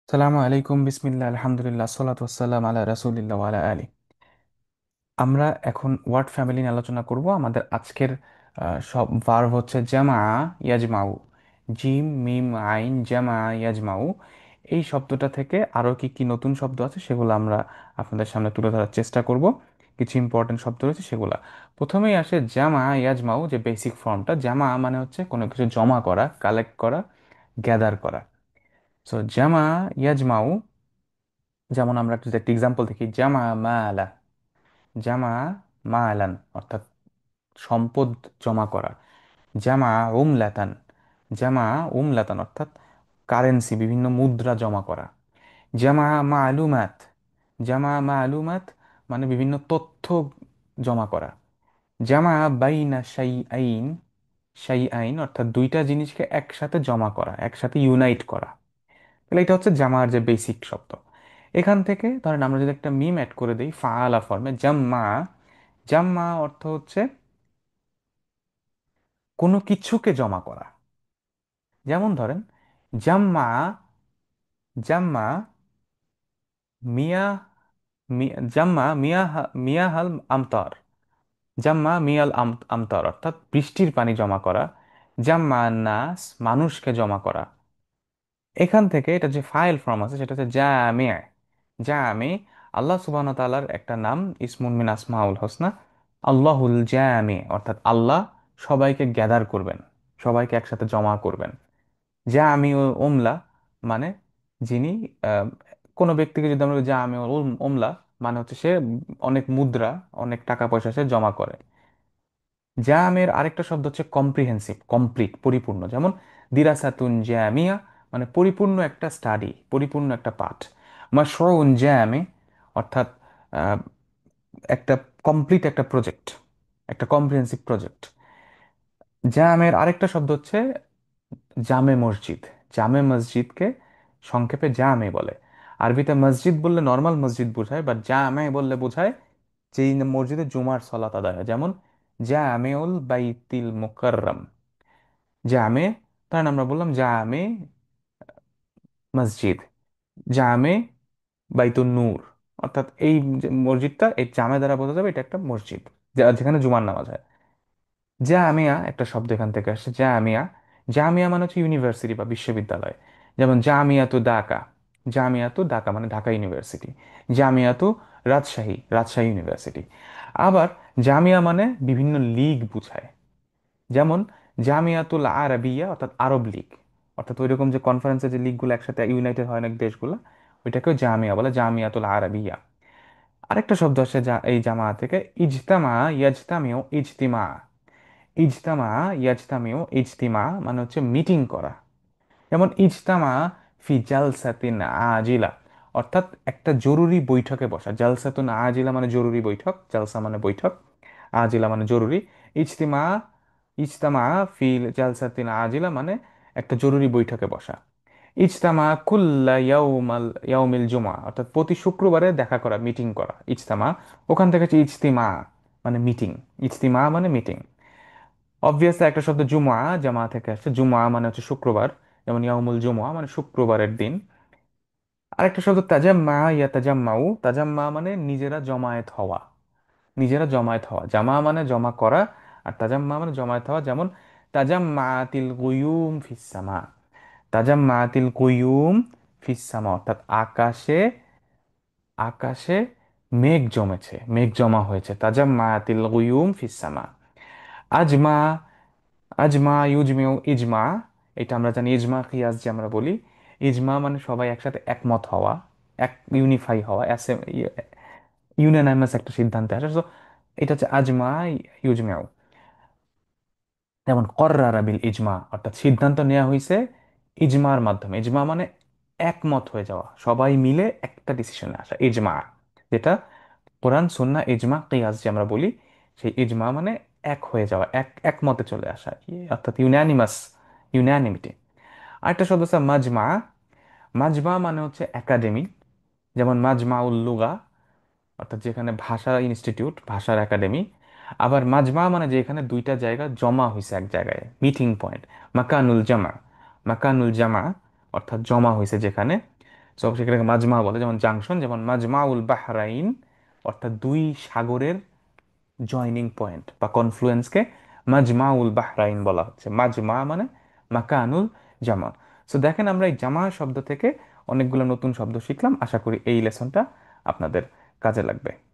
সালামু আলাইকুম, বিসমিল্লাহ, আলহামদুলিল্লাহ, সালাতু ওয়াসসালাম আলা রাসূলিল্লাহ ওয়া আলা আলি। আমরা এখন ওয়ার্ড ফ্যামিলি নিয়ে আলোচনা করব। আমাদের আজকের সব ভার্ব হচ্ছে জামা, ইয়াজমাউ। জিম মিম আইন, জামা ইয়াজমাউ। এই শব্দটা থেকে আরও কি কি নতুন শব্দ আছে সেগুলো আমরা আপনাদের সামনে তুলে ধরার চেষ্টা করব। কিছু ইম্পর্টেন্ট শব্দ রয়েছে সেগুলা। প্রথমেই আসে জামা ইয়াজমাউ, যে বেসিক ফর্মটা। জামা মানে হচ্ছে কোনো কিছু জমা করা, কালেক্ট করা, গ্যাদার করা। সো জামা ইয়াজমাউ, যেমন আমরা একটা এক্সাম্পল দেখি, জামা মালা। জামা মালান অর্থাৎ সম্পদ জমা করা। জামা উমলাতান। জামা উমলাতান অর্থাৎ কারেন্সি, বিভিন্ন মুদ্রা জমা করা। জামা মালুমাত। জামা মালুমাত মানে বিভিন্ন তথ্য জমা করা। জামা বাইনা শাই আইন। শাই আইন অর্থাৎ দুইটা জিনিসকে একসাথে জমা করা, একসাথে ইউনাইট করা। তাহলে এটা হচ্ছে জামার যে বেসিক শব্দ। এখান থেকে ধরেন আমরা যদি একটা মিম অ্যাড করে দিই ফাআলা ফর্মে, জাম্মা। জাম্মা অর্থ হচ্ছে কোনো কিছুকে জমা করা। যেমন ধরেন জাম্মা, জাম্মা মিয়া, জাম্মা মিয়া, মিয়াহাল আমতার। জাম্মা মিয়াল আমতার অর্থাৎ বৃষ্টির পানি জমা করা। জাম্মা নাস মানুষকে জমা করা। এখান থেকে এটা যে ফাইল ফর্ম আছে সেটা হচ্ছে জামে। জামে আল্লাহ সুবহানাহু ওয়া তাআলার একটা নাম, ইসমুন মিন আসমাউল হোসনা, আল্লাহুল জামে অর্থাৎ আল্লাহ সবাইকে গ্যাদার করবেন, সবাইকে একসাথে জমা করবেন। জামি ও ওমলা মানে যিনি, আহ, কোনো ব্যক্তিকে যদি আমরা জামি ও ওমলা মানে হচ্ছে সে অনেক মুদ্রা, অনেক টাকা পয়সা সে জমা করে। জামের আরেকটা শব্দ হচ্ছে কম্প্রিহেন্সিভ, কমপ্লিট, পরিপূর্ণ। যেমন দিরাসাতুন জামিয়া মানে পরিপূর্ণ একটা স্টাডি, পরিপূর্ণ একটা পাঠ। মাশরুউন জামে অর্থাৎ আহ, একটা কমপ্লিট একটা প্রজেক্ট, একটা কম্প্রিহেন্সিভ প্রজেক্ট। জামের আরেকটা শব্দ হচ্ছে জামে মসজিদ। জামে মসজিদকে সংক্ষেপে জামে বলে। আরবিতে মসজিদ বললে নর্মাল মসজিদ বোঝায়, বাট জামে বললে বোঝায় যেই মসজিদে জুমার সলাত আদায় হয়। যেমন জামেউল বাইতিল মুকাররম। জামে, কারণ আমরা বললাম জামে মসজিদ, জামে বাইতুন নূর, অর্থাৎ এই যে মসজিদটা, এই জামে দ্বারা বোঝা যাবে এটা একটা মসজিদ যেখানে জুমার নামাজ হয়। জামিয়া একটা শব্দ এখান থেকে আসছে, জামিয়া। জামিয়া মানে হচ্ছে ইউনিভার্সিটি বা বিশ্ববিদ্যালয়। যেমন জামিয়াতু ঢাকা। জামিয়াতু ঢাকা মানে ঢাকা ইউনিভার্সিটি। জামিয়াতু রাজশাহী, রাজশাহী ইউনিভার্সিটি। আবার জামিয়া মানে বিভিন্ন লীগ বুঝায়। যেমন জামিয়াতুল আরাবিয়া অর্থাৎ আরব লীগ, অর্থাৎ ওইরকম যে কনফারেন্সে যে লীগগুলো একসাথে ইউনাইটেড হয় অনেক দেশগুলো, ওইটাকেও জামিয়া বলে, জামিয়াতুল আরাবিয়া। আরেকটা শব্দ আসছে এই জামা থেকে, ইজতামা ইয়াজতামিউ ইজতিমা। ইজতামা ইয়াজতামিউ ইজতিমা মানে হচ্ছে মিটিং করা। যেমন ইজতামা ফি জালসাতিন আজিলা অর্থাৎ একটা জরুরি বৈঠকে বসা। জালসাতুন আজিলা মানে জরুরি বৈঠক, জালসা মানে বৈঠক, আজিলা মানে জরুরি। ইজতিমা, ইজতামা ফি জালসাতিন আজিলা মানে একটা জরুরি বৈঠকে বসা। ইজতামা কুল্লা ইয়াউমিল জুমা অর্থাৎ প্রতি শুক্রবারে দেখা করা, মিটিং করা, ইজতামা। ওখান থেকে হচ্ছে ইজতিমা মানে মিটিং। ইজতিমা মানে মিটিং। অবভিয়াসলি একটা শব্দ জুমা, জামা থেকে আসছে। জুমা মানে হচ্ছে শুক্রবার, যেমন ইয়াউমুল জুমা মানে শুক্রবারের দিন। আরেকটা শব্দ তাজাম্মা, ইয়া তাজাম্মাউ। তাজাম্মা মানে নিজেরা জমায়েত হওয়া, নিজেরা জমায়েত হওয়া। জামা মানে জমা করা, আর তাজাম্মা মানে জমায়েত হওয়া। যেমন তাজাম্মাতিল গুয়ুম ফিসসামা। তাজাম্মাতিল গুয়ুম ফিসসামা অর্থাৎ আকাশে, আকাশে মেঘ জমেছে, মেঘ জমা হয়েছে। তাজাম্মাতিল গুয়ুম ফিসসামা। আজমা, আজমা ইউজমেও ইজমা, এটা আমরা জানি। ইজমা কিয়াস যে আমরা বলি, ইজমা মানে সবাই একসাথে একমত হওয়া, এক ইউনিফাই হওয়া, ইউনানামাস একটা সিদ্ধান্তে আসে। তো এটা হচ্ছে আজমা ইউজমেও। যেমন কর্রারা বিল ইজমা অর্থাৎ সিদ্ধান্ত নেওয়া হয়েছে ইজমার মাধ্যমে। ইজমা মানে একমত হয়ে যাওয়া, সবাই মিলে একটা ডিসিশনে আসা, ইজমা। যেটা কোরআন সুন্নাহ ইজমা কিয়াস যে আমরা বলি, সেই ইজমা মানে এক হয়ে যাওয়া, একমতে চলে আসা, অর্থাৎ ইউনানিমাস, ইউনানিমিটি। আরেকটা শব্দ হচ্ছে মাজমা। মাজমা মানে হচ্ছে একাডেমি। যেমন মাজমা উল লুগা অর্থাৎ যেখানে ভাষা ইনস্টিটিউট, ভাষার একাডেমি। আবার মাজমা মানে যেখানে দুইটা জায়গা জমা হয়েছে এক জায়গায়, মিটিং পয়েন্ট। মাকানুল জামা, মাকানুল জামা অর্থাৎ জমা হয়েছে যেখানে। সো সেখানে মাজমা বলে, যেমন জাংশন, যেমন মাজমাউল বাহরাইন, অর্থাৎ দুই সাগরের জয়নিং পয়েন্ট বা কনফ্লুয়েন্সকে মাজমাউল বাহরাইন বলা হচ্ছে। মাজমা মানে মাকানুল জামা। সো দেখেন আমরা এই জামা শব্দ থেকে অনেকগুলো নতুন শব্দ শিখলাম। আশা করি এই লেসনটা আপনাদের কাজে লাগবে।